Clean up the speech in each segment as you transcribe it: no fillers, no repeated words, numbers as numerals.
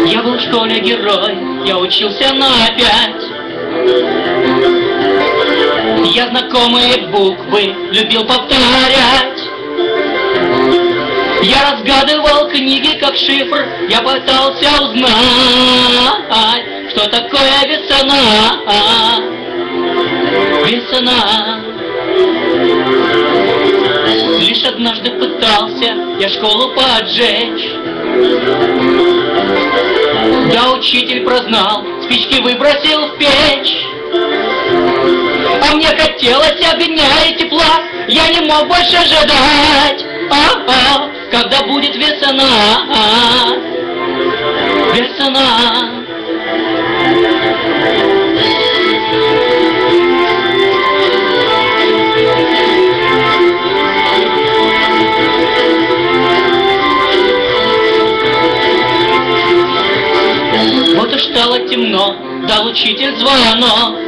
Я был в школе герой, я учился на 5. Я знакомые буквы любил повторять. Я разгадывал книги как шифр, я пытался узнать, что такое весна, весна. Лишь однажды пытался я школу поджечь. Да учитель прознал, спички выбросил в печь. А мне хотелось огня и тепла, я не мог больше ожидать. Когда будет весна, весна. Вот уж стало темно, дал учитель звонок.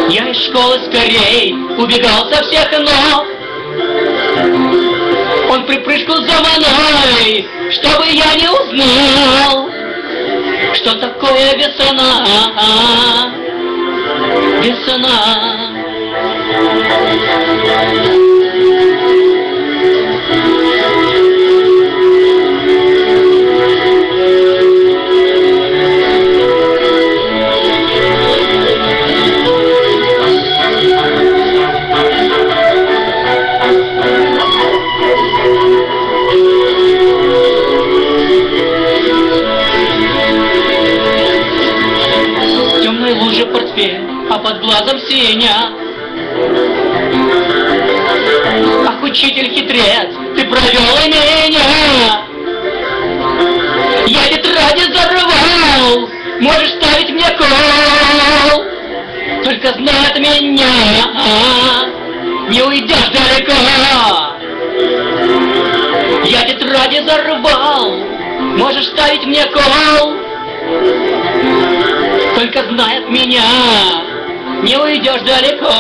Я из школы скорей убегал со всех ног. Он припрыжку за мной, чтобы я не узнал, что такое весна, весна. Луже портфель, а под глазом синяк. Ах, учитель хитрец, ты провел и меня. Я тетради зарывал, можешь ставить мне кол. Только знай от меня, не уйдешь далеко. Я тетради зарывал, можешь ставить мне кол. Только знай от меня, не уйдешь далеко.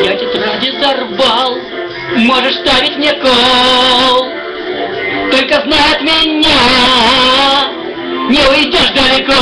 Я тетради зарвал, можешь ставить мне кол. Только знай от меня, не уйдешь далеко.